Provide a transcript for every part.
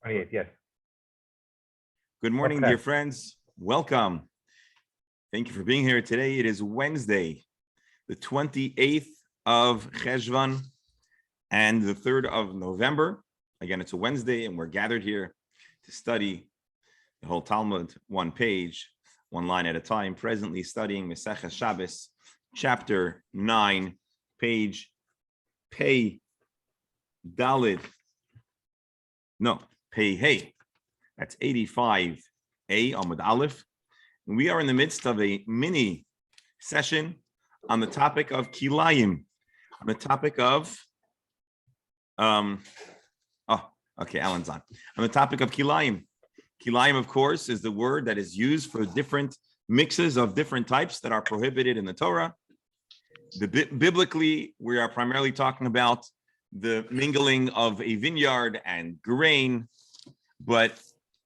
Yes. Good morning, dear friends. Welcome. Thank you for being here today. It is Wednesday, the 28th of Cheshvan and the 3rd of November. Again, it's a Wednesday, and we're gathered here to study the whole Talmud, one page, one line at a time, presently studying Masechah Shabbos, chapter 9, page Pei Dalid. No, Pei Hey. That's 85A Amud Aleph. And we are in the midst of a mini session on the topic of kilayim, on the topic of Alan's on the topic of kilayim. Kilayim, of course, is the word that is used for different mixes of different types that are prohibited in the Torah. Biblically, we are primarily talking about the mingling of a vineyard and grain, but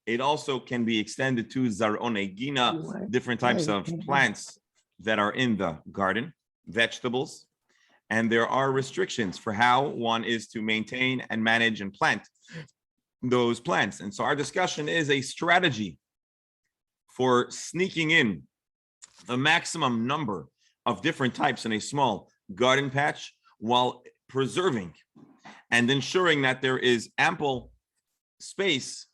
it also can be extended to zar'onei gina, different types of plants that are in the garden, vegetables. And there are restrictions for how one is to maintain and manage and plant those plants. And so our discussion is a strategy for sneaking in the maximum number of different types in a small garden patch while preserving and ensuring that there is ample space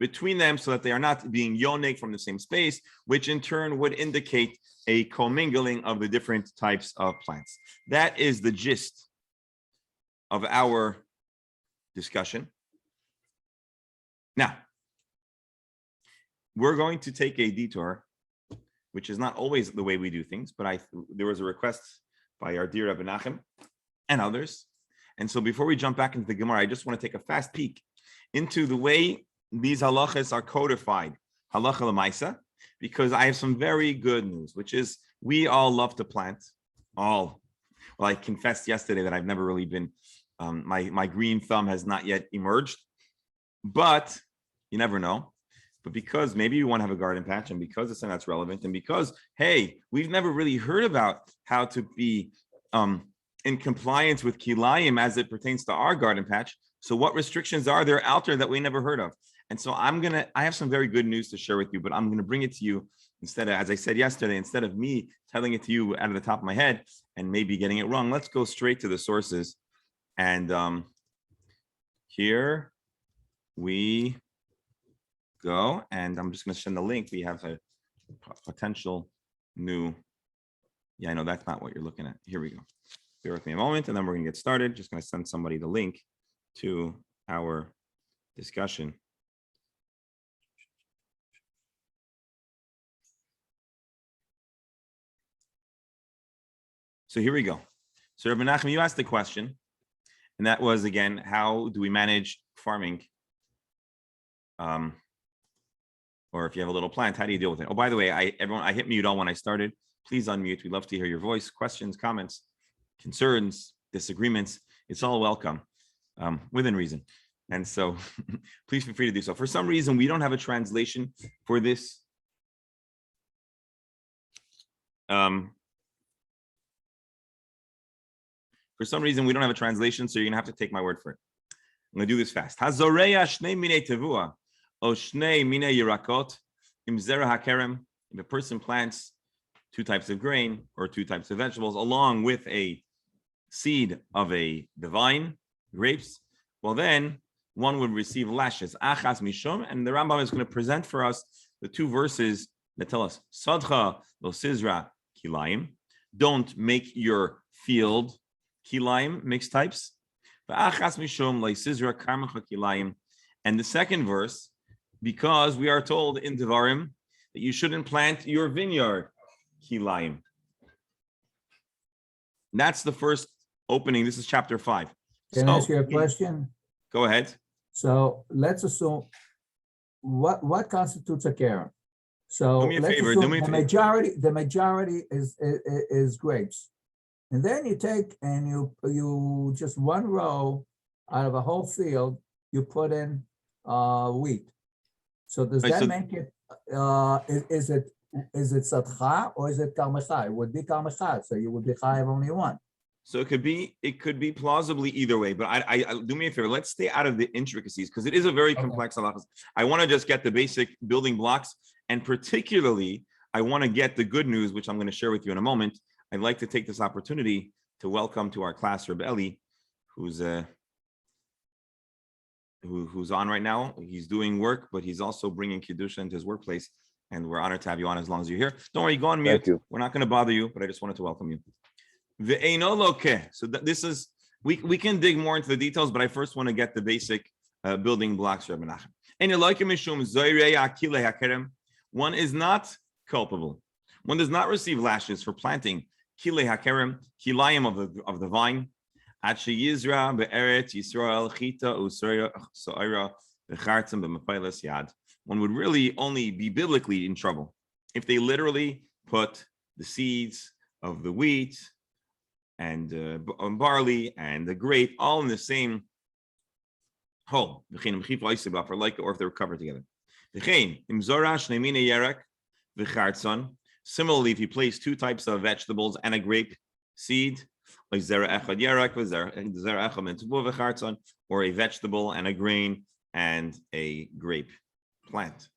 between them so that they are not being yonik from the same space, which in turn would indicate a commingling of the different types of plants. That is the gist of our discussion. Now, we're going to take a detour, which is not always the way we do things, but there was a request by our dear Rabbi Nachum and others. And so before we jump back into the Gemara, I just want to take a fast peek into the way these halachas are codified, halacha l'maisa, because I have some very good news, which is we all love to plant. Well, I confessed yesterday that I've never really been, my green thumb has not yet emerged, but you never know. But because maybe you want to have a garden patch, and because it's something that's relevant, and because, hey, we've never really heard about how to be in compliance with kilayim as it pertains to our garden patch. So what restrictions are there out there that we never heard of? And so I have some very good news to share with you, but I'm going to bring it to you instead of, as I said yesterday, instead of me telling it to you out of the top of my head and maybe getting it wrong, let's go straight to the sources. And here we go. And I'm just going to send the link. We have a potential new, I know that's not what you're looking at. Here we go. Bear with me a moment, and then we're going to get started. Just going to send somebody the link to our discussion. So here we go. So Rabbi Nachum, you asked the question, and that was, again, how do we manage farming? Or if you have a little plant, how do you deal with it? Oh, by the way, I hit mute on when I started. Please unmute. We'd love to hear your voice, questions, comments, concerns, disagreements. It's all welcome, within reason. And so please feel free to do so. For some reason, we don't have a translation for this. For some reason, we don't have a translation, so you're going to have to take my word for it. I'm going to do this fast. Hazoreya shnei minei tevua, o shnei minei yirakot, im zera hakerem. If a person plants 2 types of grain or 2 types of vegetables, along with a seed of the vine, grapes, well then, one would receive lashes, achas mishum, and the Rambam is going to present for us the 2 verses that tell us, Sadcha lo sizra kilayim, don't make your field kilayim, mixed types, achas mishum lo sizra karmacha kilayim, and the second verse, because we are told in Devarim that you shouldn't plant your vineyard kilayim. That's the first opening. This is chapter 5. Can I ask you a question? Go ahead. So let's assume what constitutes a keren. So do me a favor. The majority is grapes, and then you take and you just 1 row out of a whole field you put in wheat. So does that make it? Is it sadcha or is it karmecha? It would be karmecha, so you would be chayav only 1. So it could be plausibly either way, but I do me a favor. Let's stay out of the intricacies because it is a very complex halachas. I want to just get the basic building blocks, and particularly I want to get the good news, which I'm going to share with you in a moment. I'd like to take this opportunity to welcome to our class Reb Eli, who's on right now. He's doing work, but he's also bringing kedusha into his workplace, and we're honored to have you on as long as you're here. Don't worry, go on mute. Thank you. We're not going to bother you, but I just wanted to welcome you. So this is we can dig more into the details, but I first want to get the basic building blocks. Rabbi Nachum. One is not culpable. One does not receive lashes for planting kilei hakerem, kilayim of the vine. Achi Yizra be'eret Yisrael chita u'soira bechartzim b'mapaylas yad. One would really only be biblically in trouble if they literally put the seeds of the wheat and barley and the grape all in the same hole, or if they were covered together. Similarly, if you place two types of vegetables and a grape seed, or a vegetable and a grain and a grape plant,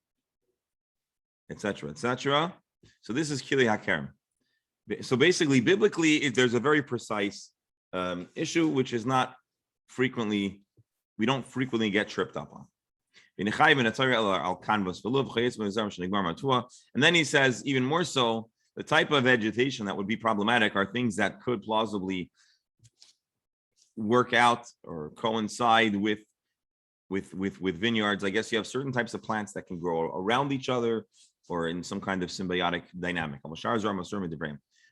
etc., etc. So this is kilei hakerem. So basically, biblically, there's a very precise issue, which is not frequently, we don't frequently get tripped up on. And then he says, even more so, the type of vegetation that would be problematic are things that could plausibly work out or coincide with vineyards. I guess you have certain types of plants that can grow around each other or in some kind of symbiotic dynamic.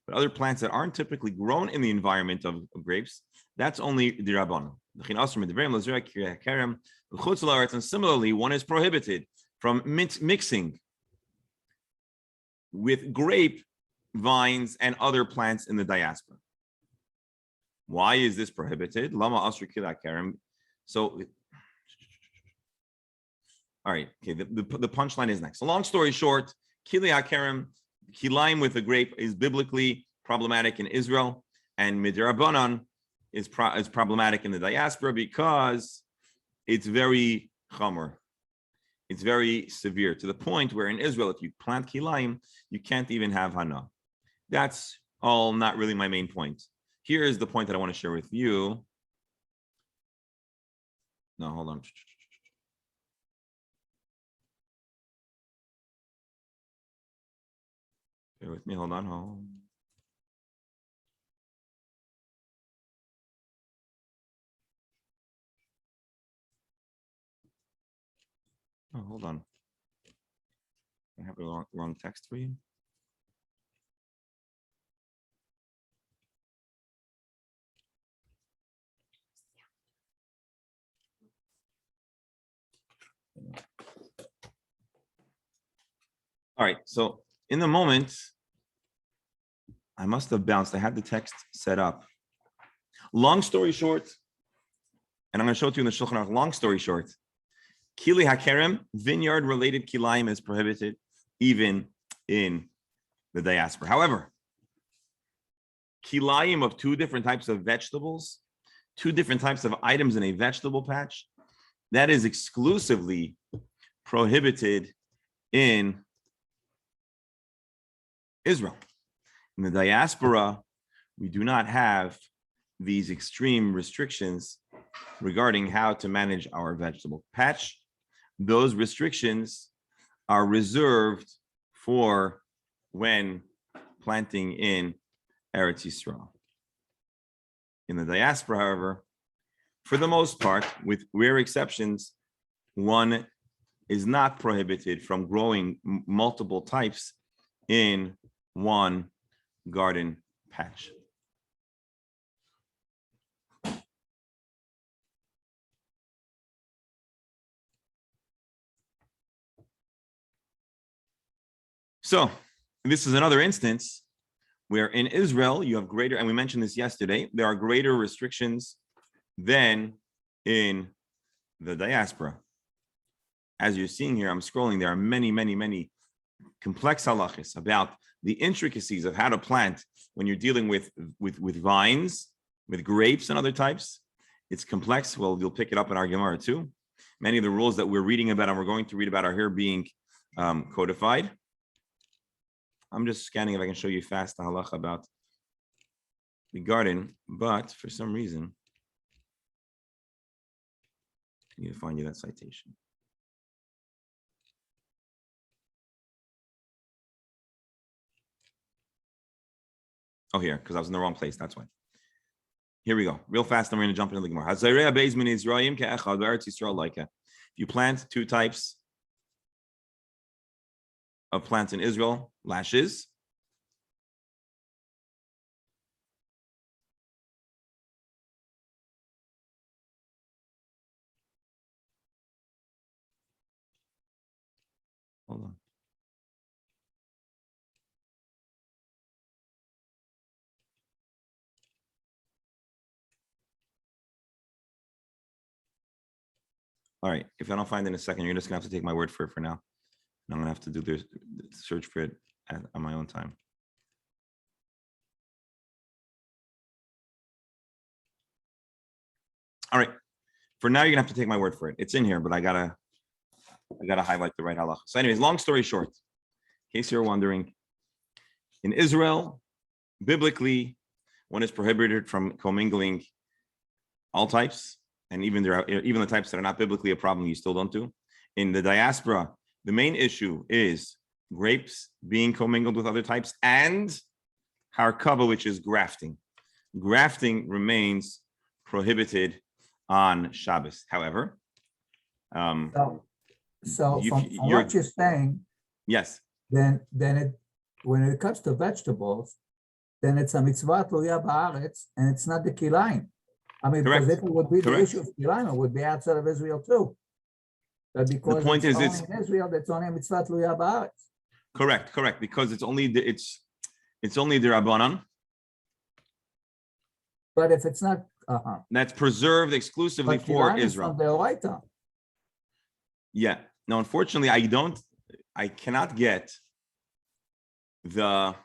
But other plants that aren't typically grown in the environment of grapes, that's only dirabon. And similarly, one is prohibited from mixing with grape vines and other plants in the diaspora. Why is this prohibited? So, all right, okay, the punchline is next. So long story short, kilei hakerem, kilayim with a grape is biblically problematic in Israel, and midrabanan is problematic in the diaspora because it's very chomer. It's very severe to the point where in Israel, if you plant kilayim, you can't even have hana. That's all not really my main point. Here is the point that I want to share with you. No, hold on. Bear with me, hold on. Oh, hold on. I have the wrong text for you. All right, so in the moment, I must have bounced. I had the text set up. Long story short, and I'm going to show it to you in the Shulchan Aruch. Long story short, kilei hakerem, vineyard-related kilayim is prohibited even in the diaspora. However, kilayim of two different types of vegetables, two different types of items in a vegetable patch, that is exclusively prohibited in Israel. In the diaspora, we do not have these extreme restrictions regarding how to manage our vegetable patch. Those restrictions are reserved for when planting in Eretz Yisrael. In the diaspora, however, for the most part, with rare exceptions, one is not prohibited from growing multiple types in one garden patch. So this is another instance where in Israel you have greater, and we mentioned this yesterday, there are greater restrictions than in the diaspora. As you're seeing here, I'm scrolling, there are many, many, many complex halachas about the intricacies of how to plant when you're dealing with vines with grapes and other types, it's complex. Well, you'll pick it up in our Gemara too. Many of the rules that we're reading about and we're going to read about are here being codified. I'm just scanning if I can show you fast the halacha about the garden, but for some reason, I need to find you that citation. Oh, here, because I was in the wrong place. That's why. Here we go. Real fast, and we're going to jump into the Gemara. If you plant two types of plants in Israel, lashes. Hold on. All right. If I don't find it in a second, you're just going to have to take my word for it for now. And I'm going to have to do the search for it on my own time. All right. For now, you're going to have to take my word for it. It's in here, but I gotta highlight the right halacha. So anyways, long story short, in case you're wondering, in Israel, biblically, one is prohibited from commingling all types, and even the types that are not biblically a problem, you still don't do. In the diaspora, the main issue is grapes being commingled with other types and harkava, which is grafting. Grafting remains prohibited on Shabbos. However, so from what you're saying, yes, then it, when it comes to vegetables, then it's a mitzvah tluya ba'aretz, and it's not the kilayim. I mean, correct. Because if it would be Correct. the issue of kilayim, it would be outside of Israel too. But because the point is, only it's in Israel, that's only a mitzvah tluya ba'aretz. correct, because it's only the Rabbanan But if it's not, that's preserved exclusively but for kilayim is Israel. from the Oraita. Yeah. No, unfortunately, I cannot get the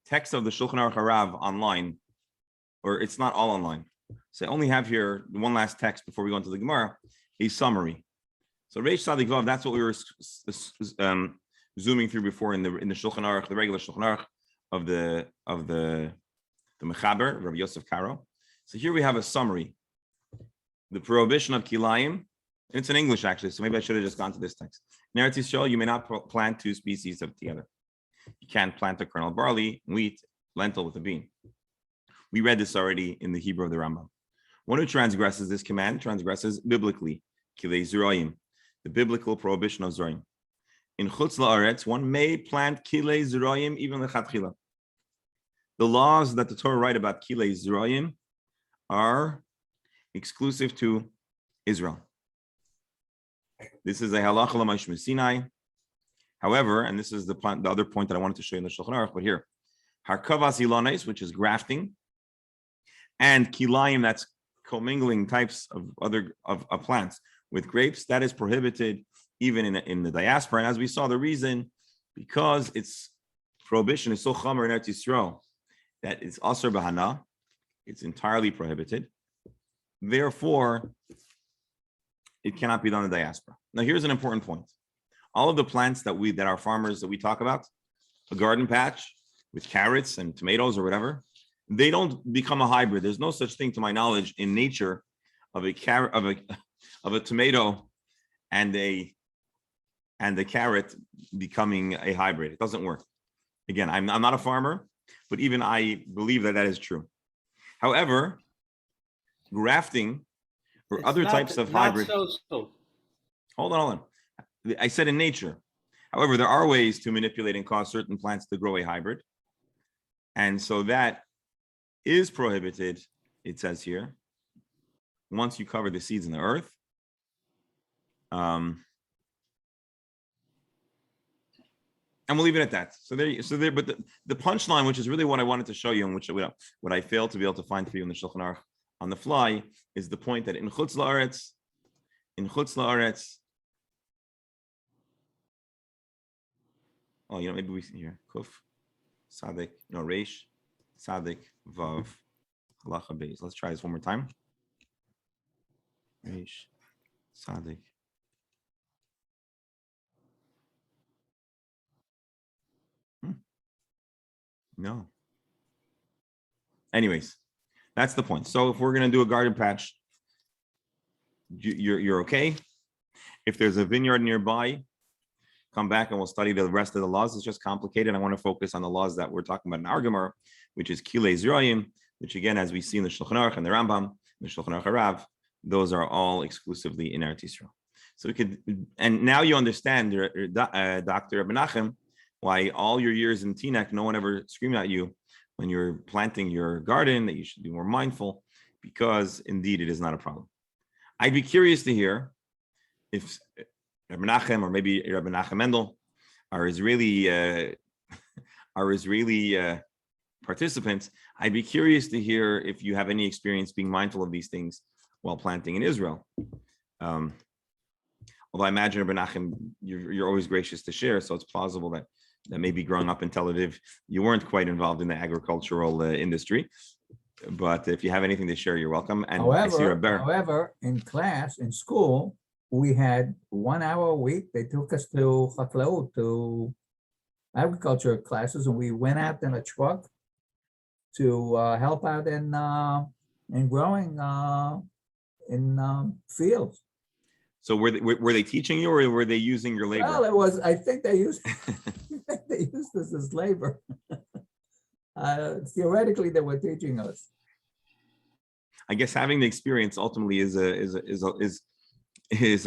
text of the Shulchan Aruch Harav online, or it's not all online. So I only have here one last text before we go into the Gemara, a summary. So Reish Tzadik Vav, that's what we were zooming through before in the Shulchan Aruch, the regular Shulchan Aruch of the Mechaber, Rabbi Yosef Karo. So here we have a summary. The prohibition of kilayim. And it's in English, actually, so maybe I should have just gone to this text. In Eretz Yisrael, you may not plant two species together. You can't plant a kernel of barley, wheat, lentil with a bean. We read this already in the Hebrew of the Rambam. One who transgresses this command transgresses biblically, kilei zerayim, the biblical prohibition of zerayim. In chutz la'aretz, one may plant kilei zerayim even lechatchila. The laws that the Torah write about kilei zerayim are exclusive to Israel. This is a halacha l'maish Sinai. However, and this is the other point that I wanted to show you in the Shulchan Aruch, but here, harkavas ilanes, which is grafting, and kilayim, that's commingling types of other of plants with grapes, that is prohibited even in the diaspora. And as we saw, the reason, because its prohibition is so chamer in Eretz Yisrael that it's asur b'hana, it's entirely prohibited. Therefore, it cannot be done in the diaspora. Now, here's an important point. All of the plants that our farmers that we talk about, a garden patch with carrots and tomatoes or whatever, they don't become a hybrid. There's no such thing, to my knowledge, in nature of a carrot of a tomato and a carrot becoming a hybrid. It doesn't work. Again, I'm not a farmer, but even I believe that is true. However, grafting or other types of hybrid. Hold on. I said in nature. However, there are ways to manipulate and cause certain plants to grow a hybrid. And so that is prohibited, it says here, once you cover the seeds in the earth. And we'll leave it at that. So there. But the punchline, which is really what I wanted to show you, and what I failed to be able to find for you in the Shulchan Aruch on the fly, is the point that in chutz la'aretz, oh, maybe we see here kuf sadik, no reish sadik vav Halacha base. Let's try this one more time. Reish, Sadik. No. Anyways, that's the point. So if we're going to do a garden patch, you're okay. If there's a vineyard nearby, come back and we'll study the rest of the laws. It's just complicated. I want to focus on the laws that we're talking about in our Gemara, which is Kilei Zirayim, which again, as we see in the Shulchan Aruch and the Rambam, the Shulchan Aruch Harav, those are all exclusively in Eretz Yisrael. So we could, and now you understand, Dr. Menachem, why all your years in Teaneck, no one ever screamed at you when you're planting your garden that you should be more mindful, because indeed it is not a problem. I'd be curious to hear if Rabbi Menachem or maybe Rabbi Menachem Mendel, our Israeli participants, I'd be curious to hear if you have any experience being mindful of these things while planting in Israel. Although I imagine, Rabbi Menachem, you're always gracious to share, so it's plausible that maybe growing up in Tel Aviv, you weren't quite involved in the agricultural industry. But if you have anything to share, you're welcome. And however, in class, in school, we had 1 hour a week. They took us to Chatlaut, to agriculture classes, and we went out in a truck to help out in growing in fields. So were they teaching you, or were they using your labor? Well, it was. I think they used this as labor. Theoretically, they were teaching us. I guess having the experience ultimately is a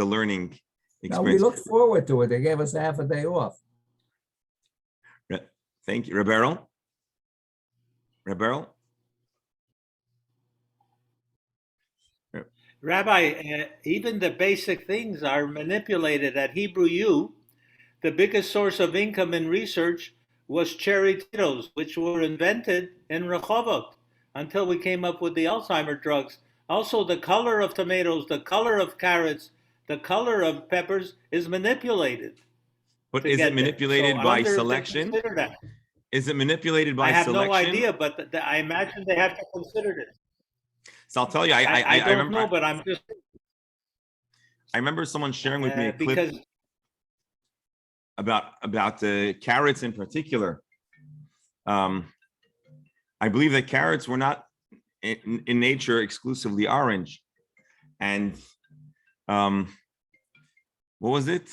learning experience. No, we looked forward to it. They gave us half a day off. Thank you, Roberto. Rabbi, even the basic things are manipulated. At Hebrew U, the biggest source of income in research was cherry tomatoes, which were invented in Rehovot until we came up with the Alzheimer drugs. Also, the color of tomatoes, the color of carrots, the color of peppers is manipulated. But is it manipulated by selection? Is it manipulated by selection? I have no idea, but I imagine they have to consider this. So I'll tell you, I don't remember, know, but I'm just. I remember someone sharing with me a clip about the carrots in particular. I believe that carrots were not in nature exclusively orange, and what was it?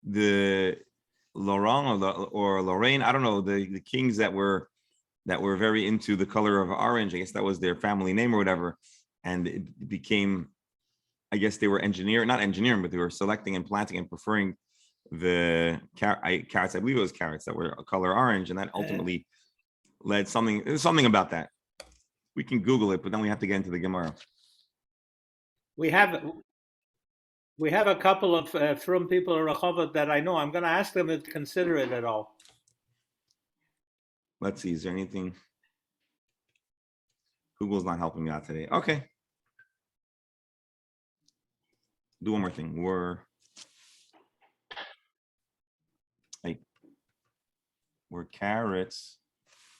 The Laurent or Lorraine? I don't know. The kings that were very into the color of orange. I guess that was their family name or whatever. And it became, I guess they were not engineering, but they were selecting and planting and preferring the carrots. I believe it was carrots that were color orange. And that ultimately led there's something about that. We can Google it, but then we have to get into the Gemara. We have a couple of from people in Rehovot that I know. I'm going to ask them if they consider it at all. Let's see, is there anything? Google's not helping me out today. Okay. Do one more thing. We're carrots.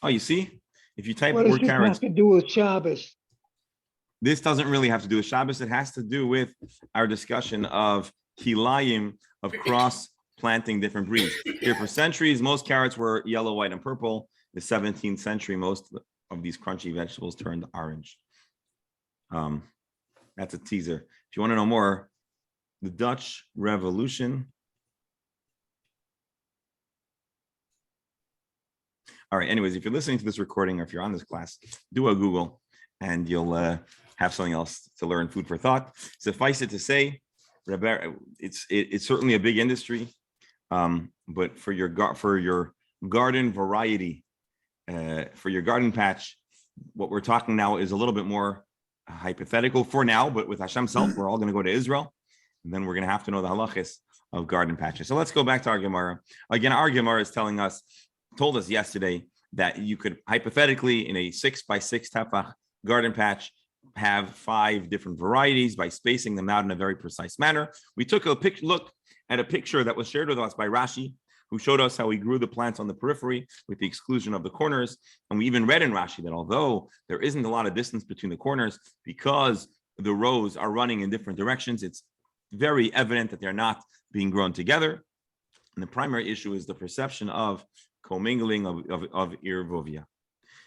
Oh, you see? If you type word carrots. What does this have to do with Shabbos? This doesn't really have to do with Shabbos. It has to do with our discussion of kilayim, of cross-planting different breeds. Here for centuries, most carrots were yellow, white, and purple. The 17th century, most of these crunchy vegetables turned orange. That's a teaser. If you want to know more, the Dutch Revolution. All right, anyways, if you're listening to this recording or if you're on this class, do a Google and you'll have something else to learn, food for thought. Suffice it to say, it's certainly a big industry, but for your garden variety, for your garden patch, what we're talking now is a little bit more hypothetical for now, but with Hashem's help, we're all going to go to Israel, and then we're going to have to know the halachas of garden patches. So let's go back to our Gemara. Again, our Gemara is told us yesterday that you could hypothetically, in a 6x6 tefach garden patch, have 5 different varieties by spacing them out in a very precise manner. We took a look at a picture that was shared with us by Rashi, who showed us how he grew the plants on the periphery with the exclusion of the corners. And we even read in Rashi that although there isn't a lot of distance between the corners, because the rows are running in different directions, it's very evident that they're not being grown together. And the primary issue is the perception of commingling of irvovia.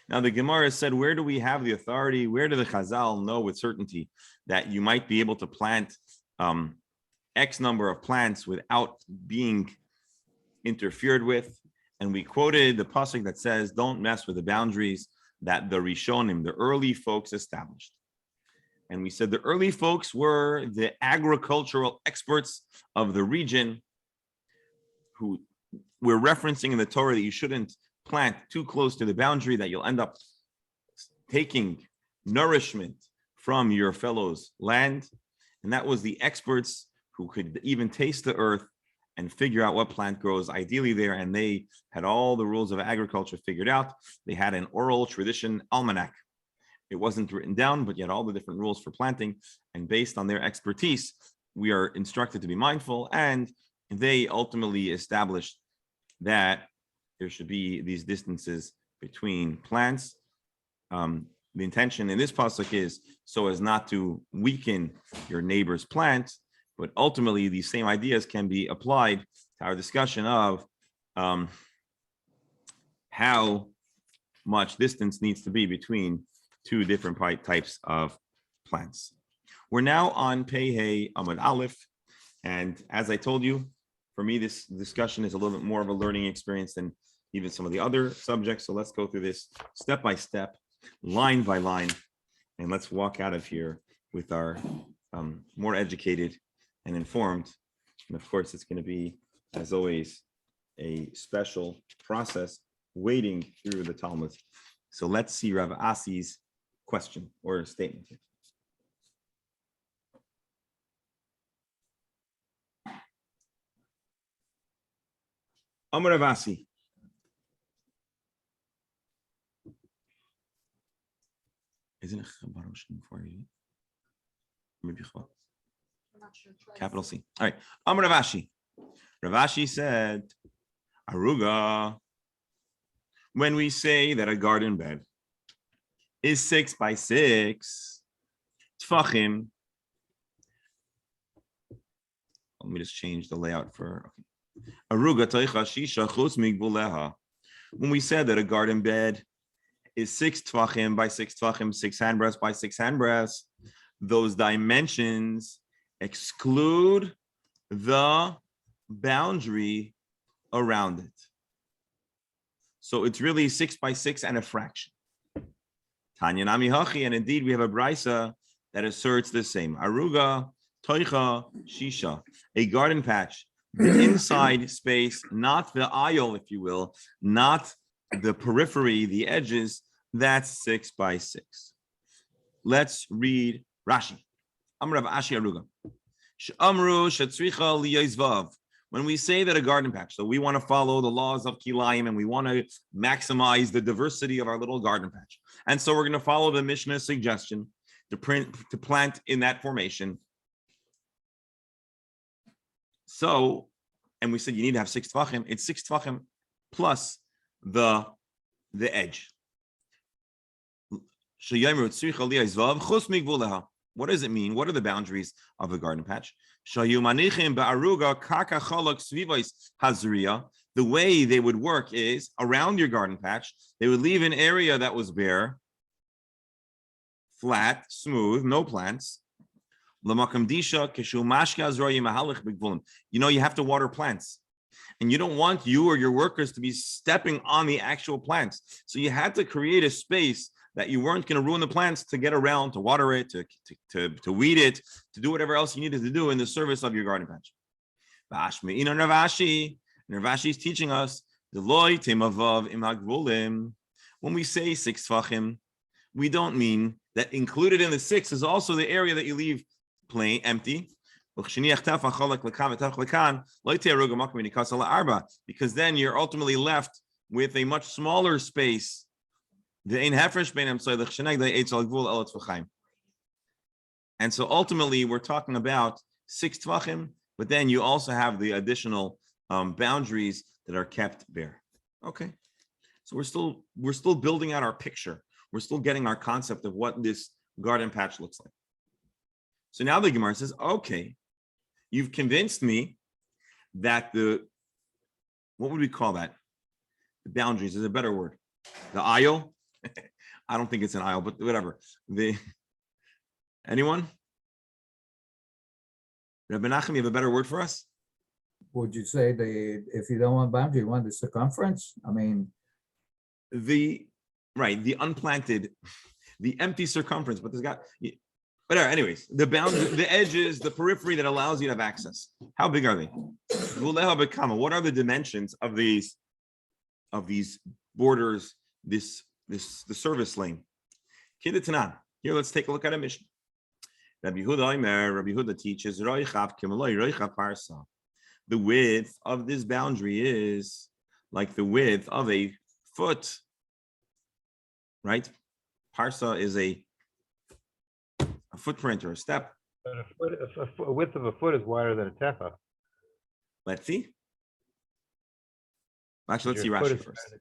Now the Gemara said, where do we have the authority? Where do the Chazal know with certainty that you might be able to plant X number of plants without being interfered with? And we quoted the pasuk that says, don't mess with the boundaries that the Rishonim, the early folks, established. And we said the early folks were the agricultural experts of the region who we're referencing in the Torah that you shouldn't plant too close to the boundary, that you'll end up taking nourishment from your fellow's land. And that was the experts who could even taste the earth and figure out what plant grows ideally there. And they had all the rules of agriculture figured out. They had an oral tradition almanac. It wasn't written down, but yet all the different rules for planting. And based on their expertise, we are instructed to be mindful. And they ultimately established that there should be these distances between plants. The intention in this pasuk is so as not to weaken your neighbor's plant, but ultimately these same ideas can be applied to our discussion of how much distance needs to be between two different types of plants. We're now on Pei Amud Aleph, and as I told you, for me, this discussion is a little bit more of a learning experience than even some of the other subjects. So let's go through this step by step, line by line, and let's walk out of here with our more educated and informed. And of course, it's going to be, as always, a special process wading through the Talmud. So let's see Rav Asi's question or statement here. Amar Rav Asi. Isn't it for you? Maybe capital C. All right. Amar Rav Ashi. Rav Ashi said, Aruga, when we say that a garden bed is 6 by 6 tfachim, let me just change the layout for Aruga teicha shisha chutz migvuleha. When we said that a garden bed is 6 tfachim by 6 tfachim, 6 handbreadths by 6 handbreadths, those dimensions exclude the boundary around it. So it's really 6 by 6 and a fraction. Tanya nami hachi, and indeed we have a brisa that asserts the same. Aruga toicha shisha, a garden patch, the inside space, not the aisle, if you will, not the periphery, the edges, that's 6 by 6. Let's read Rashi. Amrav Ashi Aruga. Amru shetzricha liyizvav. When we say that a garden patch, so we want to follow the laws of Kilayim and we want to maximize the diversity of our little garden patch. And so we're going to follow the Mishnah's suggestion to plant in that formation. So, and we said you need to have 6 tvachim. It's 6 tvachim plus the edge. What does it mean? What are the boundaries of a garden patch? The way they would work is around your garden patch, they would leave an area that was bare, flat, smooth, no plants. You know, you have to water plants. And you don't want you or your workers to be stepping on the actual plants. So you had to create a space that you weren't going to ruin the plants to get around, to water it, to weed it, to do whatever else you needed to do in the service of your garden patch. Ravashi is teaching us, when we say 6 tvachim, we don't mean that included in the 6 is also the area that you leave plain, empty. Because then you're ultimately left with a much smaller space. And so ultimately we're talking about 6 tvachim, but then you also have the additional boundaries that are kept bare. Okay, so we're still building out our picture. We're still getting our concept of what this garden patch looks like. So now the Gemara says, okay, you've convinced me that what would we call that? The boundaries is a better word. The aisle. I don't think it's an aisle, but whatever. Anyone? Rabbi Nachum, you have a better word for us? Would you say if you don't want boundary, you want the circumference? I mean, The unplanted, the empty circumference, but there's got, whatever. Anyways, the edges, the periphery that allows you to have access. How big are they? What are the dimensions of these borders? The service lane. Kiditanan. Here, let's take a look at a mission. Rabbi Yehuda teaches the width of this boundary is like the width of a foot. Right? Parsa is a footprint or a step. But a width of a foot is wider than a tefach. Let's see. Actually, let's see Your foot Rashi is first.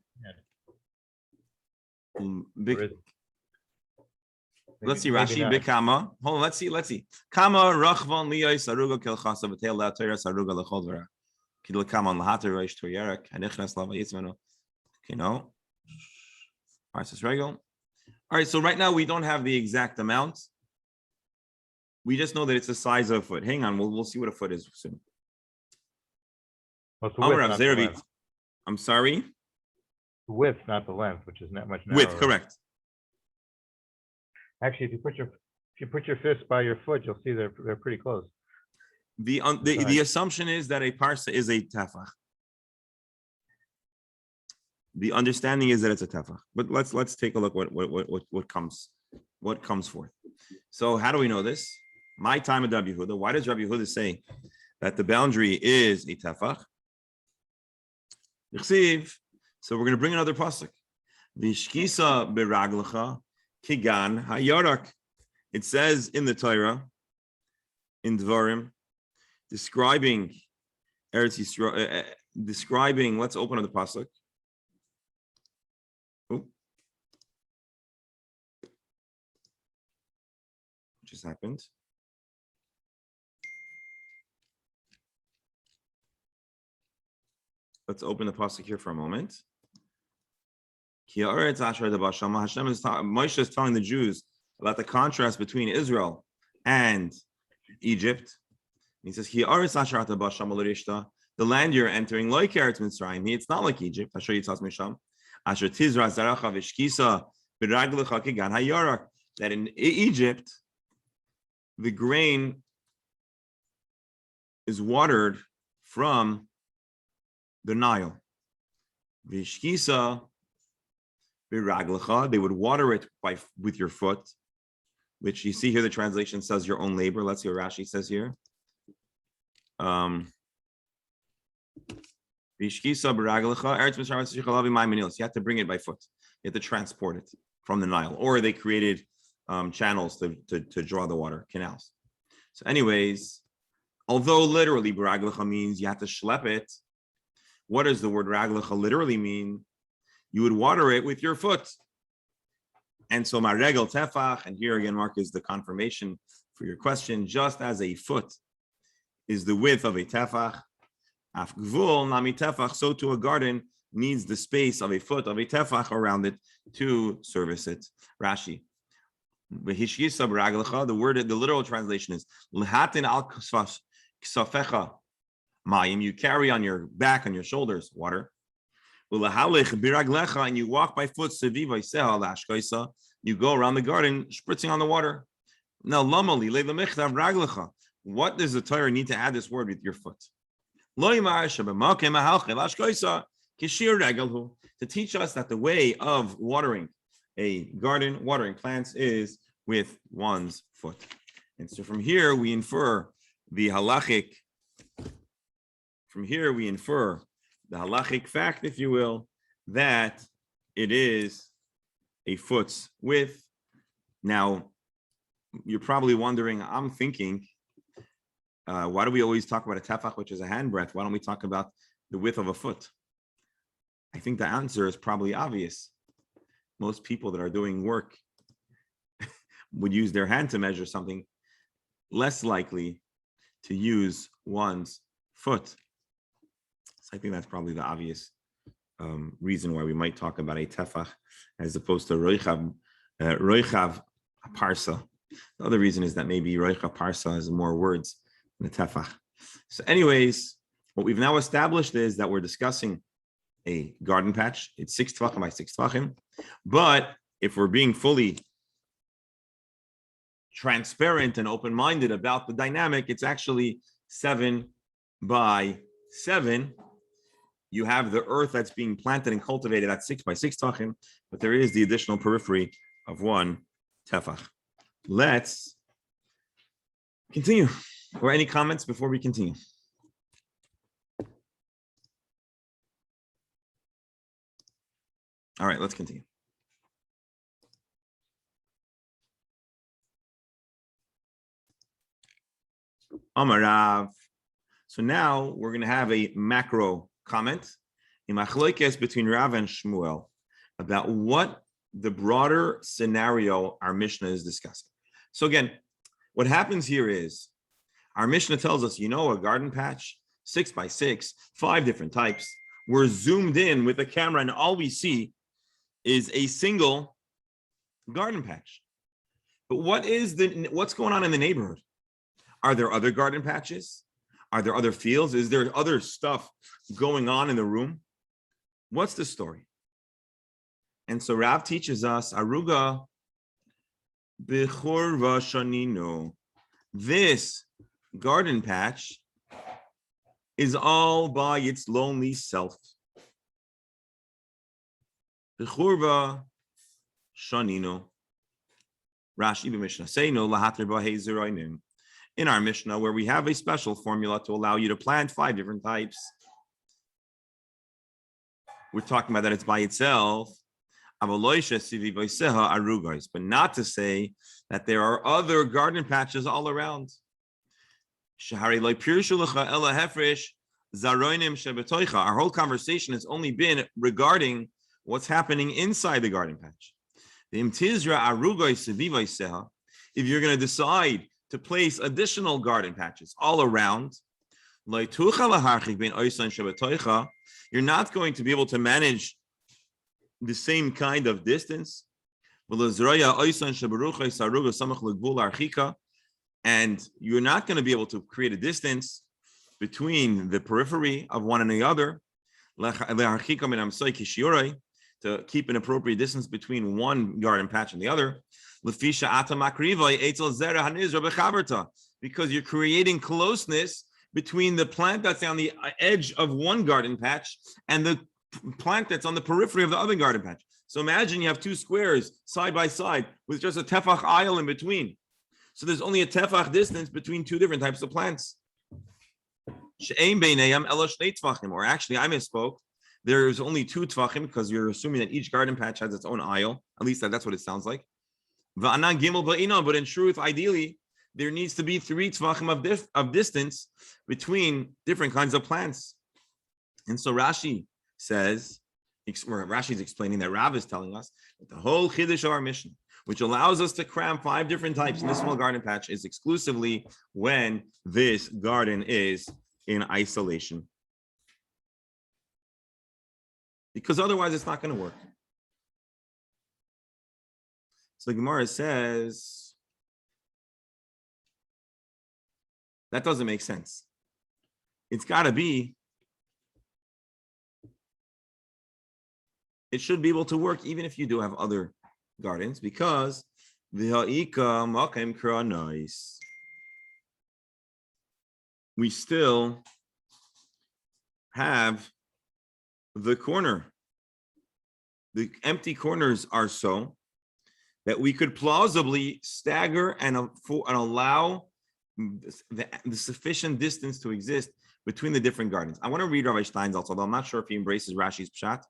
Let's see Rashi. Bikama. Hold on. Let's see. Kama rachvan liyai saruga kelchasa v'teil la'atayra saruga lechol v'ra. Kidl kama lahater reish toyerak hanichnas lava yitzmenu. Okay, no. Parsis regal. All right. So right now we don't have the exact amount. We just know that it's the size of a foot. Hang on. We'll see what a foot is soon. Well, it's the width, not the length. I'm sorry. The width, not the length, which is not much narrower. Width, correct. Actually, if you put your fist by your foot, you'll see they're pretty close. The assumption is that a parsa is a tefach. The understanding is that it's a tefach. But let's take a look what comes forth. So how do we know this? My time at Rabbi Yehuda. Why does Rabbi Yehuda say that the boundary is a tefach? So we're going to bring another pasuk. Vishkisa beraglecha kigan hayarak. It says in the Torah, in Dvarim, describing Eretz Yisrael, describing. Let's open up the pasuk. What just happened? Let's open the pasuk here for a moment. Moshe is telling the Jews about the contrast between Israel and Egypt. He says, the land you're entering, like Eretz Mitzrayim, it's not like Egypt. I'll show you Misham. That in Egypt, the grain is watered from the Nile. Vishkisa biraglecha, they would water it with your foot, which you see here. The translation says your own labor. Let's see what Rashi says here. Vishkisa biraglecha, Eretz Mitzrayim. You have to bring it by foot. You have to transport it from the Nile, or they created channels to draw the water, canals. So, anyways, although literally biraglecha means you have to schlep it, what does the word raglecha literally mean? You would water it with your foot. And so my regel tefach, and here again, Mark, is the confirmation for your question. Just as a foot is the width of a tefach, af gvul nami tefach, so too a garden needs the space of a foot of a tefach around it to service it. Rashi. The word, the literal translation is l'hatin al ksafecha mayim. You carry on your back, on your shoulders, water. And you walk by foot. You go around the garden, spritzing on the water. Now, what does the Torah need to add this word with your foot? To teach us that the way of watering a garden, watering plants, is with one's foot. And so from here we infer the halachic. From here we infer the halachic fact, if you will, that it is a foot's width. Now, you're probably wondering, I'm thinking, why do we always talk about a tefach, which is a handbreadth? Why don't we talk about the width of a foot? I think the answer is probably obvious. Most people that are doing work would use their hand to measure something, less likely to use one's foot. So I think that's probably the obvious reason why we might talk about a tefach as opposed to roichav parsa. The other reason is that maybe roichav parsa has more words than a tefach. So anyways, what we've now established is that we're discussing a garden patch. It's 6 tvachim by 6 tvachim. But if we're being fully transparent and open-minded about the dynamic, it's actually 7 by 7. You have the earth that's being planted and cultivated at 6 by 6 tvachim, but there is the additional periphery of 1 tefach. Let's continue. Or any comments before we continue? All right, let's continue. Amarav. So now we're going to have a macro comment in machlokes between Rav and Shmuel about what the broader scenario our Mishnah is discussing. So again, what happens here is our Mishnah tells us, a garden patch, 6 by 6, 5 different types. We're zoomed in with the camera and all we see is a single garden patch. But what's going on in the neighborhood? Are there other garden patches? Are there other fields? Is there other stuff going on in the room? What's the story? And so Rav teaches us, Aruga b'churva shanino. This garden patch is all by its lonely self. B'churva shanino. Rashi b'Mishnah Seino lahater b'hei zeroinim. In our Mishnah, where we have a special formula to allow you to plant 5 different types. We're talking about that it's by itself. But not to say that there are other garden patches all around. Our whole conversation has only been regarding what's happening inside the garden patch. If you're going to decide to place additional garden patches all around, you're not going to be able to manage the same kind of distance. And you're not going to be able to create a distance between the periphery of one and the other, to keep an appropriate distance between one garden patch and the other. Because you're creating closeness between the plant that's on the edge of one garden patch and the plant that's on the periphery of the other garden patch. So imagine you have 2 squares side by side with just a tefach aisle in between. So there's only a tefach distance between 2 different types of plants. Or actually, I misspoke. There's only 2 tvachim because you're assuming that each garden patch has its own aisle. At least that's what it sounds like. But in truth, ideally, there needs to be 3 tvachim of distance between different kinds of plants. And so Rashi says, Rashi is explaining that Rav is telling us that the whole chiddush of our mission, which allows us to cram 5 different types in this small garden patch, is exclusively when this garden is in isolation. Because otherwise it's not going to work. So the Gemara says, that doesn't make sense. It's got to be, it should be able to work even if you do have other gardens, because we still have the corner. The empty corners are so that we could plausibly stagger and allow the sufficient distance to exist between the different gardens. I want to read Rav Stein's also, although I'm not sure if he embraces Rashi's pshat,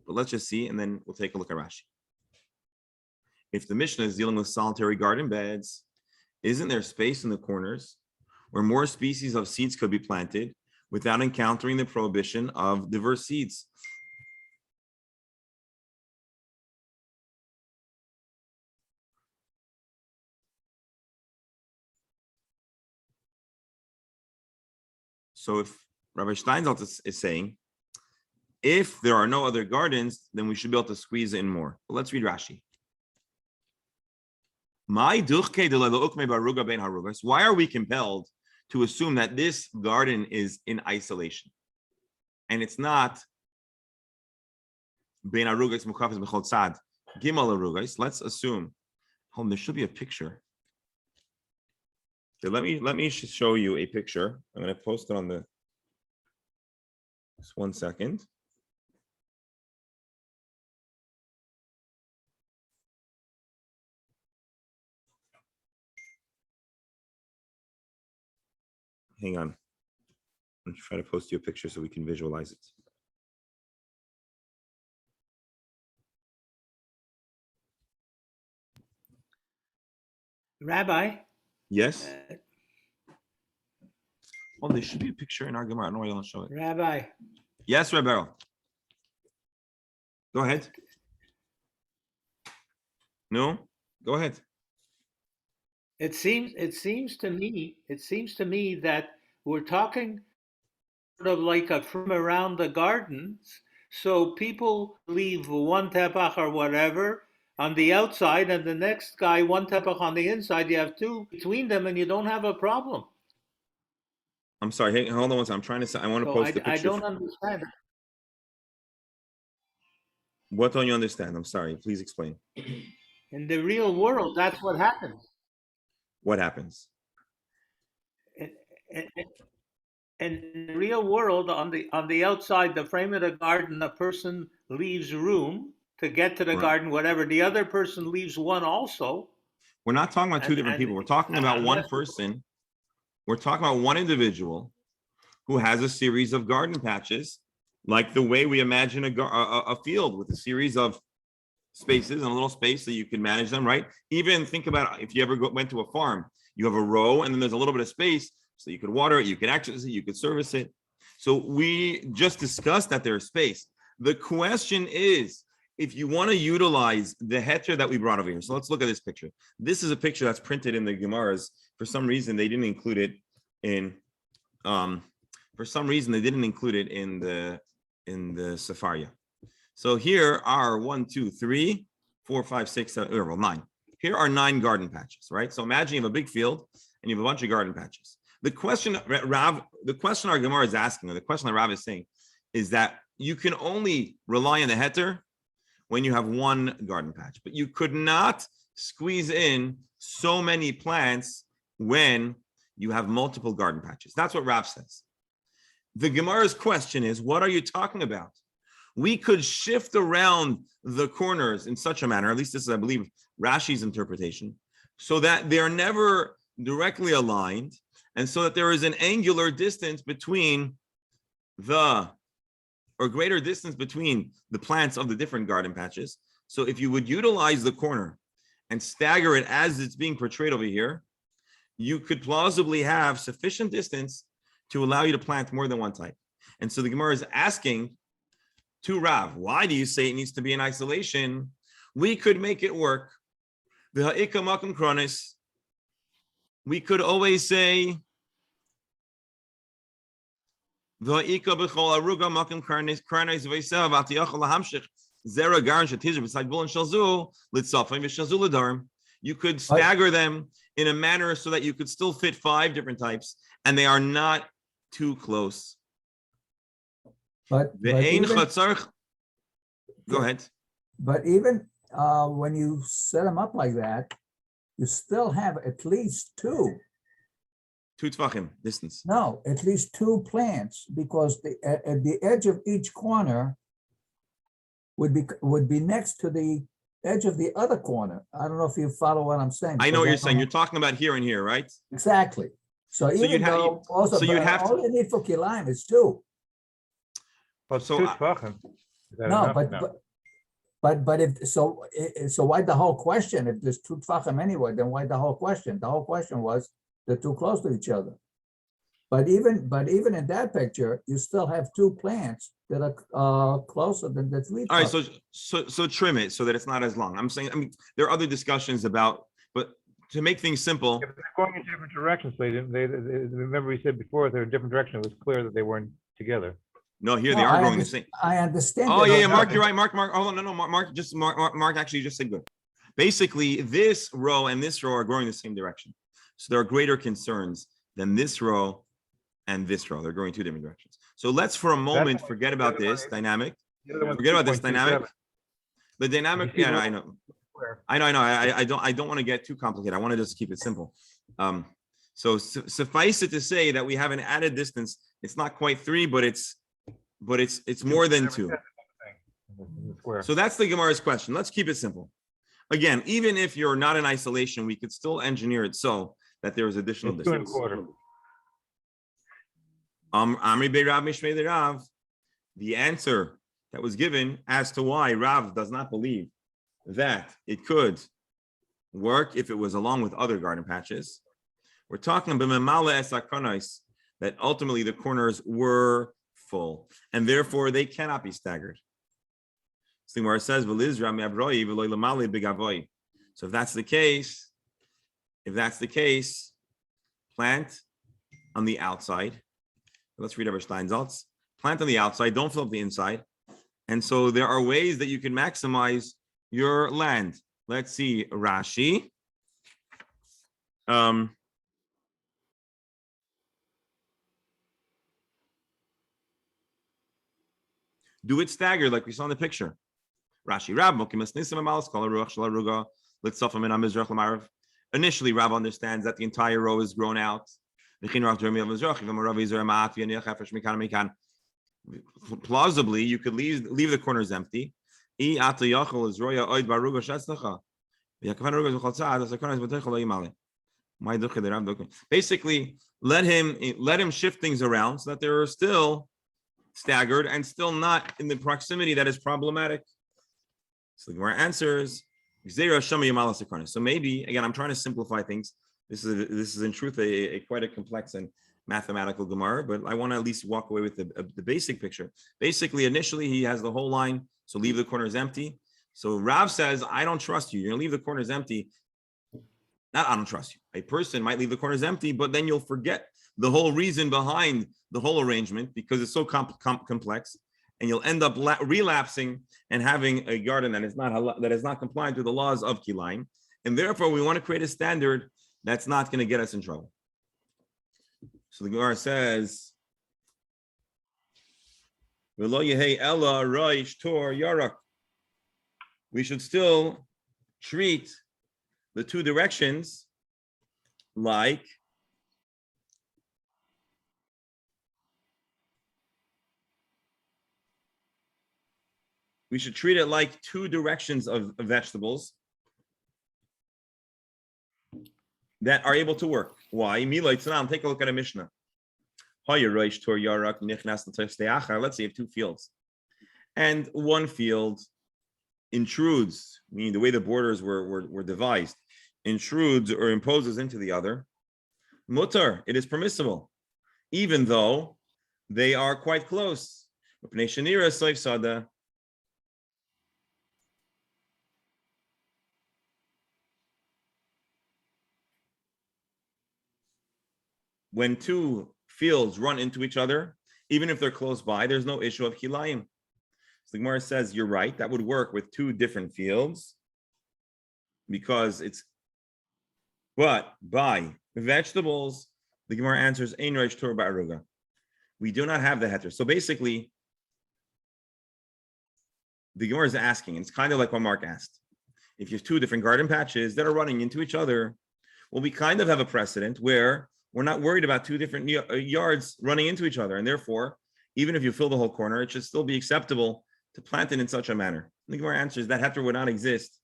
but let's just see, and then we'll take a look at Rashi. If the Mishnah is dealing with solitary garden beds, isn't there space in the corners where more species of seeds could be planted, without encountering the prohibition of diverse seeds. So if Rabbi Steinsaltz is saying, if there are no other gardens, then we should be able to squeeze in more. But let's read Rashi. Why are we compelled to assume that this garden is in isolation? And it's not Ben Arugais Mukhafis Bechol Tzad Gimel Arugais. Let's assume. Hold on, there should be a picture. Okay, let me show you a picture. I'm going to post it on the. Just 1 second. Hang on. I'm trying to post you a picture so we can visualize it. Rabbi? Yes? Well, there should be a picture in our Gemara. I don't know why you don't show it. Rabbi? Yes, Rebbe. Go ahead. No? Go ahead. It seems to me that we're talking sort of like from around the gardens. So people leave one tepach or whatever on the outside, and the next guy one tepach on the inside. You have two between them, and you don't have a problem. I'm sorry. Hey, hold on one second. I'm trying to say. I want to So post the picture. I don't understand. What don't you understand? I'm sorry. Please explain. In the real world, that's what happens. What happens? In the real world, on the outside, the frame of the garden, a person leaves room to get to the Right. garden, whatever. The other person leaves one also. We're not talking about two different people. We're talking about one person. We're talking about one individual who has a series of garden patches, like the way we imagine a field with a series of spaces and a little space so you can manage them, right? Even think about if you ever went to a farm, you have a row and then there's a little bit of space so you could water it, you can access it, you could service it. So we just discussed that there's space. The question is, if you want to utilize the heter that we brought over here. So let's look at this picture. This is a picture that's printed in the Gemaras. For some reason, they didn't include it in the Sefaria. So here are 1, 2, 3, 4, 5, 6, 7, well, 9. Here are 9 garden patches, right? So imagine you have a big field and you have a bunch of garden patches. The question our Gemara is asking, or the question that Rav is saying, is that you can only rely on the heter when you have one garden patch, but you could not squeeze in so many plants when you have multiple garden patches. That's what Rav says. The Gemara's question is, what are you talking about? We could shift around the corners in such a manner, at least this is, I believe, Rashi's interpretation, so that they're never directly aligned, and so that there is an angular distance between greater distance between the plants of the different garden patches. So if you would utilize the corner and stagger it as it's being portrayed over here, you could plausibly have sufficient distance to allow you to plant more than one type. And so the Gemara is asking to Rav, why do you say it needs to be in isolation? We could make it work. The ha'ika makom kronis. We could always say the ha'ika b'chol aruga makom kronis v'yisav atiyachol lahamshich zera garan shetizr b'side bulan shalzu litzafim v'shalzu l'darim. You could stagger them in a manner so that you could still fit 5 different types, and they are not too close. But Go ahead. But even when you set them up like that, you still have at least 2. 2 tvachim distance. No, at least 2 plants, because at the edge of each corner would be next to the edge of the other corner. I don't know if you follow what I'm saying. I know what you're saying. You're talking about here and here, right? Exactly. So even though also, so you'd have all you need for kilayim is 2. But So, 2 tvachim. Is that No, enough? but if so why the whole question? If there's 2 tvachim anyway, then why the whole question? The whole question was they're too close to each other. But even in that picture, you still have two plants that are closer than the three. All right, trucks. so trim it so that it's not as long. I'm saying, I mean, there are other discussions about, but to make things simple, Yeah, but they're going in different directions, so remember we said before, they're in different directions, it was clear that they weren't together. no, here No, they are I growing the underst- same. I understand. Oh that yeah, they're yeah, not- Mark, you're right. Mark, hold on, no, Mark actually just said good. Basically, this row and this row are growing the same direction. So there are greater concerns than this row and this row. They're going two different directions. So let's for a moment forget about this dynamic. Forget about this dynamic. The dynamic, yeah, I know. I know. I don't want to get too complicated. I want to just keep it simple. So suffice it to say that we have an added distance. It's not quite 3, but it's more than 2. So that's the Gemara's question. Let's keep it simple. Again, even if you're not in isolation, we could still engineer it so that there is additional It's 2 distance. 1/4. Amri Bey Rav Mishmei de Rav. The answer that was given as to why Rav does not believe that it could work if it was along with other garden patches. We're talking that ultimately the corners were full and therefore they cannot be staggered. So where it says, so if that's the case, plant on the outside. Let's read over Steinsaltz. Plant on the outside, don't fill up the inside. And so there are ways that you can maximize your land. Let's see Rashi. Do it staggered like we saw in the picture. Rashi Rab, initially, Rab understands that the entire row is grown out. Plausibly, you could leave the corners empty. Basically, let him shift things around so that there are still staggered and still not in the proximity that is problematic. So the Gemara answers, so maybe, again, I'm trying to simplify things. This is in truth quite a complex and mathematical Gemara, but I want to at least walk away with the basic picture. Basically, initially, he has the whole line, so leave the corners empty. So Rav says, I don't trust you. You're going to leave the corners empty. Not I don't trust you. A person might leave the corners empty, but then you'll forget the whole reason behind the whole arrangement because it's so complex, and you'll end up relapsing and having a garden that is not compliant with the laws of Kilayim, and therefore we want to create a standard that's not going to get us in trouble. So the Gemara says, we should still treat the two directions like two directions of vegetables that are able to work. Why? Take a look at a Mishnah. Let's say you have 2 fields, and one field intrudes, meaning the way the borders were devised, intrudes or imposes into the other. Mutar, it is permissible, even though they are quite close. When 2 fields run into each other, even if they're close by, there's no issue of Kilayim. So the Gemara says, you're right, that would work with 2 different fields because but by vegetables, the Gemara answers, Ein Reish Torah Ba'aruga. We do not have the heter. So basically, the Gemara is asking, and it's kind of like what Mark asked. If you have 2 different garden patches that are running into each other, well, we kind of have a precedent where we're not worried about 2 different yards running into each other. And therefore, even if you fill the whole corner, it should still be acceptable to plant it in such a manner. The Gemara answers that heter would not exist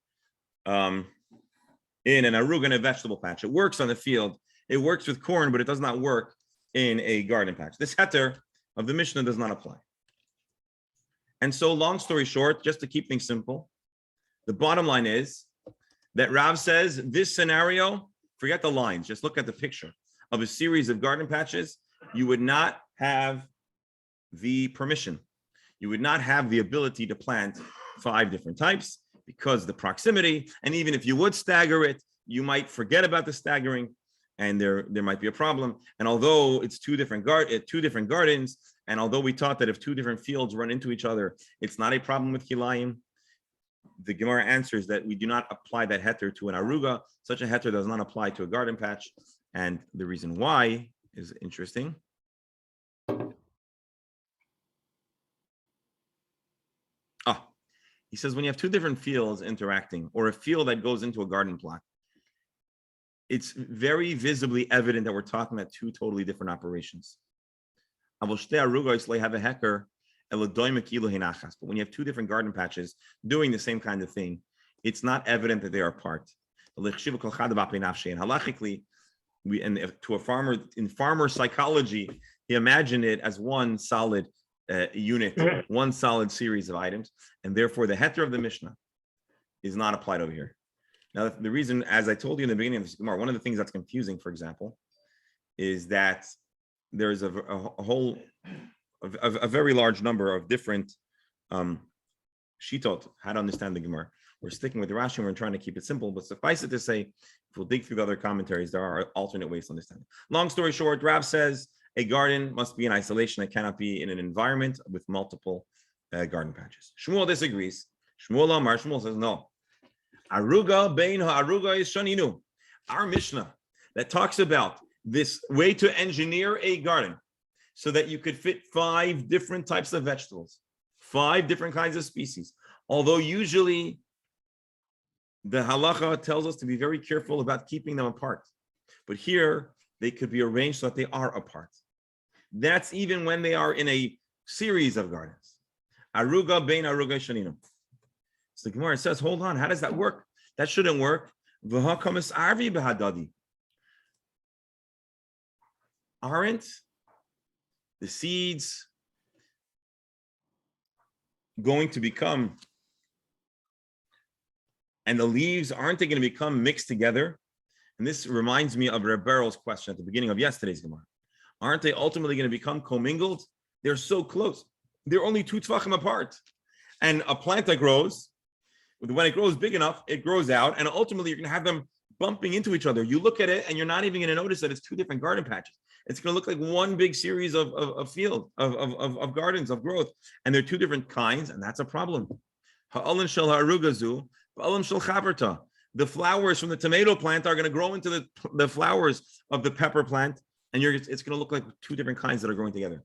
in an arug and a vegetable patch. It works on the field. It works with corn, but it does not work in a garden patch. This heter of the Mishnah does not apply. And so, long story short, just to keep things simple, the bottom line is that Rav says this scenario, forget the lines, just look at the picture of a series of garden patches you would not have the permission. You would not have the ability to plant 5 different types because the proximity, and even if you would stagger it, you might forget about the staggering, and there might be a problem. And although it's two different gardens, and although we taught that if 2 different fields run into each other, it's not a problem with kilayim, the Gemara answers that we do not apply that heter to an aruga. Such a heter does not apply to a garden patch, and the reason why is interesting. He says when you have 2 different fields interacting, or a field that goes into a garden plot, it's very visibly evident that we're talking about 2 totally different operations. But when you have 2 different garden patches doing the same kind of thing, it's not evident that they are apart. And halachically, to a farmer, in farmer psychology, he imagined it as one solid unit, one solid series of items, and therefore the heter of the Mishnah is not applied over here. Now, the reason, as I told you in the beginning of this Gemara, one of the things that's confusing, for example, is that there's a very large number of different shitot, how to understand the Gemara. We're sticking with Rashi, and we're trying to keep it simple, but suffice it to say, if we'll dig through the other commentaries, there are alternate ways to understand it. Long story short, Rav says a garden must be in isolation. It cannot be in an environment with multiple garden patches. Shmuel disagrees. Shmuel says no. Aruga bein ha'aruga is shaninu. Our Mishnah that talks about this way to engineer a garden so that you could fit 5 different types of vegetables, 5 different kinds of species. Although usually the halacha tells us to be very careful about keeping them apart. But here they could be arranged so that they are apart. That's even when they are in a series of gardens. Aruga bein aruga shaninu. So the Gemara says, hold on, how does that work? That shouldn't work. V'hakamis arvi b'hadadi. Aren't the seeds going to become, and the leaves, aren't they going to become mixed together? And this reminds me of Reb Beryl's question at the beginning of yesterday's Gemara. Aren't they ultimately going to become commingled? They're so close. They're only 2 tvachim apart. And a plant that grows, when it grows big enough, it grows out, and ultimately you're going to have them bumping into each other. You look at it, and you're not even going to notice that it's 2 different garden patches. It's going to look like one big series of gardens of growth, and they're 2 different kinds, and that's a problem. Ha'olin shel ha'arugazu, ha'olin shel chaverta. The flowers from the tomato plant are going to grow into the flowers of the pepper plant, and it's going to look like 2 different kinds that are growing together.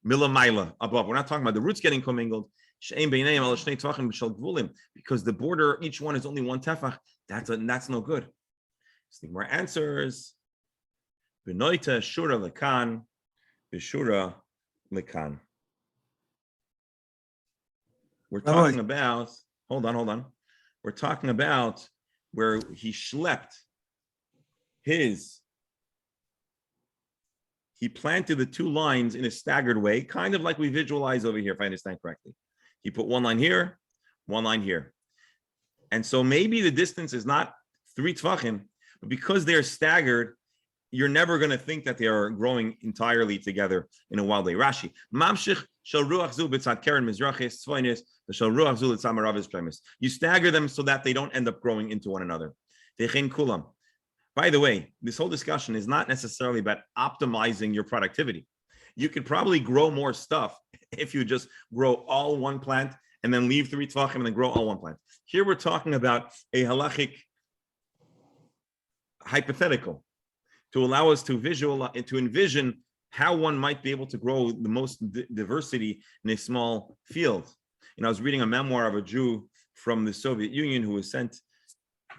Mila maila above. We're not talking about the roots getting commingled. Because the border, each one is only 1 tefach. That's no good. So the Gemara answers, Benoita shura lekan, b'shura lekan. We're talking about, hold on. We're talking about where he schlepped he planted the 2 lines in a staggered way, kind of like we visualize over here, if I understand correctly. He put 1 line here, 1 line here. And so maybe the distance is not 3 tvachim, but because they're staggered, you're never going to think that they are growing entirely together in a wild way. Rashi, mamshich shel ruach zu b'tzad keren mizrachis tzvaynis, shel ruach zu l'tzad maravis premis. You stagger them so that they don't end up growing into one another. V'chein kulam. By the way, this whole discussion is not necessarily about optimizing your productivity. You could probably grow more stuff if you just grow all 1 plant and then leave 3 tvachim and then grow all 1 plant. Here we're talking about a halachic hypothetical to allow us to visualize, to envision how one might be able to grow the most diversity in a small field. And I was reading a memoir of a Jew from the Soviet Union who was sent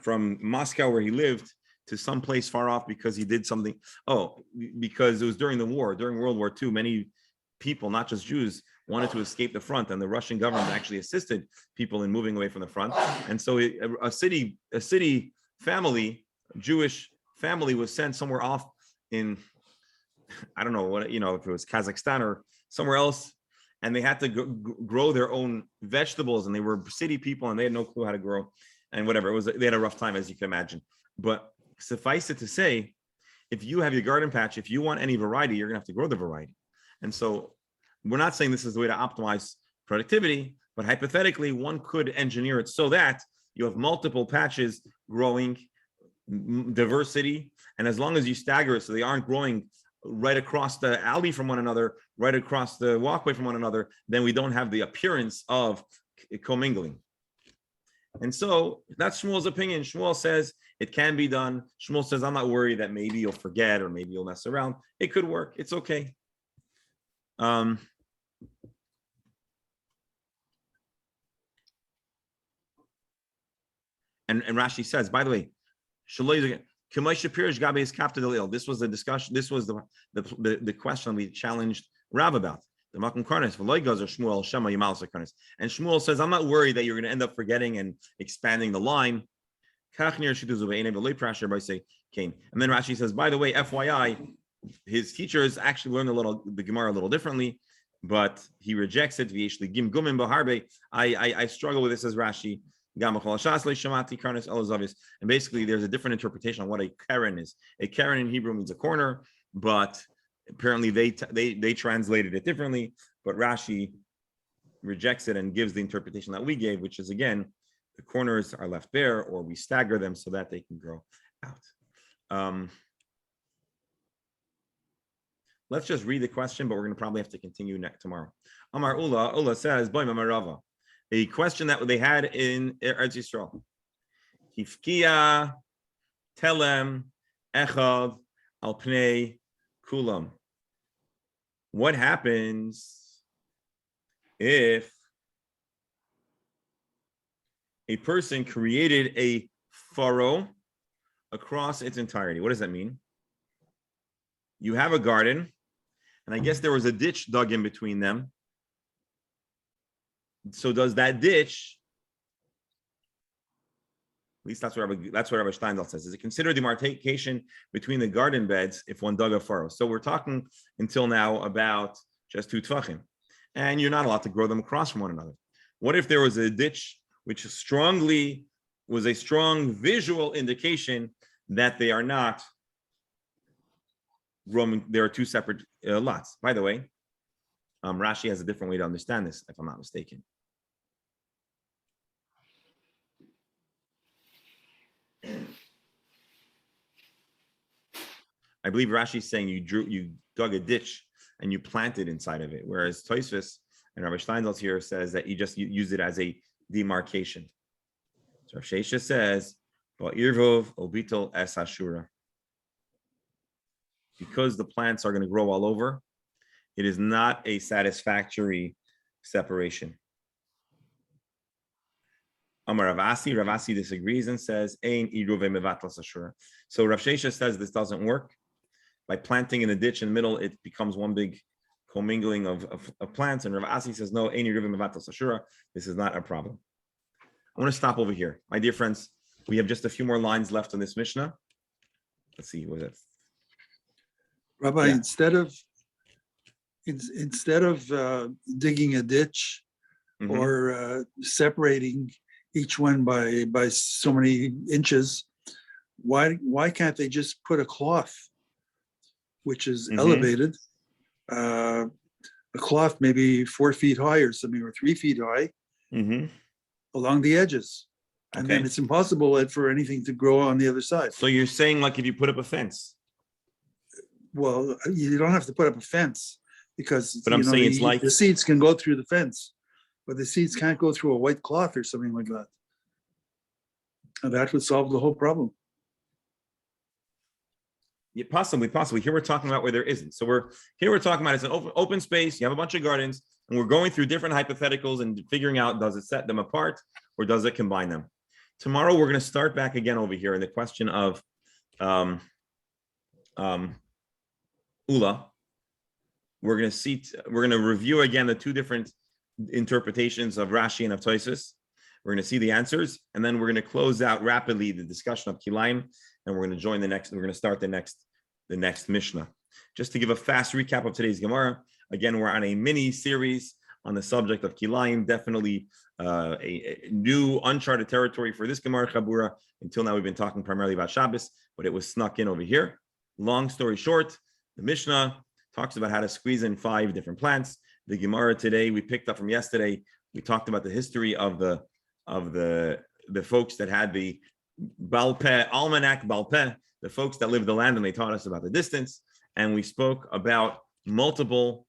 from Moscow, where he lived, to some place far off because he did something. Because it was during the war, during World War II, many people, not just Jews, wanted to escape the front, and the Russian government actually assisted people in moving away from the front. And so a city family, Jewish family, was sent somewhere off in, I don't know what, if it was Kazakhstan or somewhere else, and they had to grow their own vegetables, and they were city people and they had no clue how to grow and whatever. They had a rough time, as you can imagine. But suffice it to say, if you have your garden patch, if you want any variety, you're gonna have to grow the variety. And so we're not saying this is the way to optimize productivity, but hypothetically, one could engineer it so that you have multiple patches growing diversity. And as long as you stagger it so they aren't growing right across the alley from one another, right across the walkway from one another, then we don't have the appearance of commingling. And so that's Shmuel's opinion. Shmuel says it can be done. Shmuel says, I'm not worried that maybe you'll forget or maybe you'll mess around. It could work. It's okay. And Rashi says, by the way, this was the discussion. This was the question we challenged Rav about. The Makom Karnes, Shmuel Shema Yamal Karnes. And Shmuel says, I'm not worried that you're going to end up forgetting and expanding the line. And then Rashi says, by the way, FYI, his teachers actually learned the Gemara a little differently, but he rejects it. I struggle with this as Rashi. And basically, there's a different interpretation on what a keren is. A keren in Hebrew means a corner, but apparently they translated it differently. But Rashi rejects it and gives the interpretation that we gave, which is, again, the corners are left bare, or we stagger them so that they can grow out. Let's just read the question, but we're going to probably have to continue tomorrow. Amar Ula says, Boy Mamarava. A question that they had in Eretz Yisrael. Hifkia telem echad al pnei kulam. What happens if a person created a furrow across its entirety? What does that mean? You have a garden, and I guess there was a ditch dug in between them. So does that ditch, at least that's what Rabbi Steindl says, is it considered demarcation between the garden beds if one dug a furrow? So we're talking until now about just 2 tvachim, and you're not allowed to grow them across from one another. What if there was a ditch which was a strong visual indication that they are not growing, there are 2 separate lots? By the way, Rashi has a different way to understand this, if I'm not mistaken. I believe Rashi is saying you dug a ditch and you planted inside of it, whereas Tosfos and Rabbi Steindl here says that you just use it as a demarcation. So Rav Sheisha says, "Irvov obitel es hashura," because the plants are going to grow all over. It is not a satisfactory separation. Amar Rav Asi disagrees and says, "Ein iruve mevatlas hashura." So Rav Sheisha says this doesn't work. By planting in the ditch in the middle, it becomes one big commingling of plants. And Rav Asi says, no, Ein iruve mevatlas hashura. This is not a problem. I want to stop over here. My dear friends, we have just a few more lines left on this Mishnah. Let's see, what is it? Rabbi, Yeah. instead of digging a ditch Mhm. or separating each one by so many inches, why can't they just put a cloth which is Mhm. elevated, a cloth maybe 4 feet high or something, or 3 feet high Mhm. along the edges, and then Okay. it's impossible for anything to grow on the other side. So you're saying like if you put up a fence, Well, you don't have to put up a fence because But I'm saying it's like- the seeds can go through the fence, but the seeds can't go through a white cloth or something like that. And that would solve the whole problem. yeah, possibly. Here we're talking about where there isn't. So we're talking about it's an open space. You have a bunch of gardens, and we're going through different hypotheticals and figuring out, does it set them apart or does it combine them? Tomorrow we're going to start back again over here in the question of Ula. We're going to review again the 2 different interpretations of Rashi and of Tosfos. We're going to see the answers, and then we're going to close out rapidly the discussion of Kilayim, and we're going to start the next Mishnah. Just to give a fast recap of today's Gemara, again, we're on a mini series on the subject of Kilayim, definitely a new uncharted territory for this Gemara Chabura. Until now, we've been talking primarily about Shabbos, but it was snuck in over here. long story short, the Mishnah talks about how to squeeze in 5 different plants. The Gemara today we picked up from yesterday. We talked about the history of the folks that had the Balpeh, Almanac Balpeh, the folks that lived the land, and they taught us about the distance. And we spoke about multiple.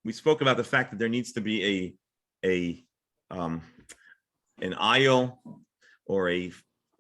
We spoke about the fact that there needs to be an aisle or an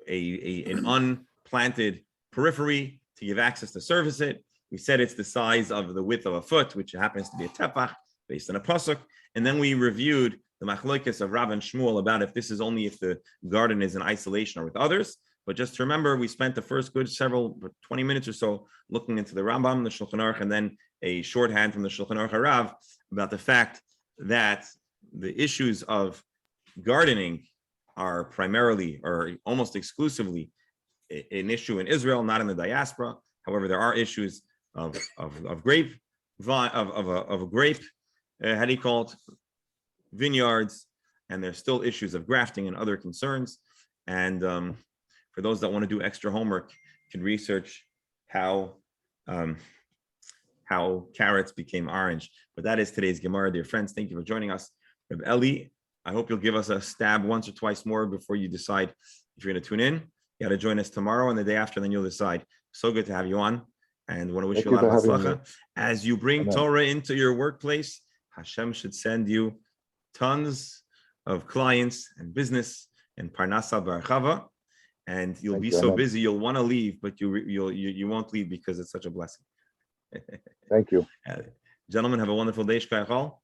unplanted periphery to give access to service it. We said it's the size of the width of a foot, which happens to be a tefach based on a pasuk. And then we reviewed the machlokes of Rav and Shmuel about if this is only if the garden is in isolation or with others. But just to remember, we spent the first good 20 minutes or so looking into the Rambam, the Shulchan Aruch, and then a shorthand from the Shulchan Aruch Harav about the fact that the issues of gardening are primarily or almost exclusively an issue in Israel, not in the diaspora. However, there are issues of grape, how do you call it, vineyards, and there's still issues of grafting and other concerns. And for those that want to do extra homework, you can research how carrots became orange. But that is today's Gemara, dear friends. Thank you for joining us. Reb Eli, I hope you'll give us a stab once or twice more before you decide if you're going to tune in. You got to join us tomorrow and the day after, then you'll decide. So good to have you on, and want to wish you a lot of hatzlacha. As you bring Torah into your workplace, Hashem should send you tons of clients and business and parnasa barachava, and you'll be so busy you'll want to leave, but you won't leave because it's such a blessing. Thank you. Gentlemen, have a wonderful day, Shkayachal,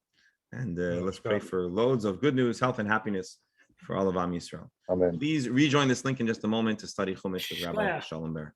and let's pray for loads of good news, health, and happiness for all of Am Yisrael. Amen. Please rejoin this link in just a moment to study Chumash with Rabbi Shalom Ber.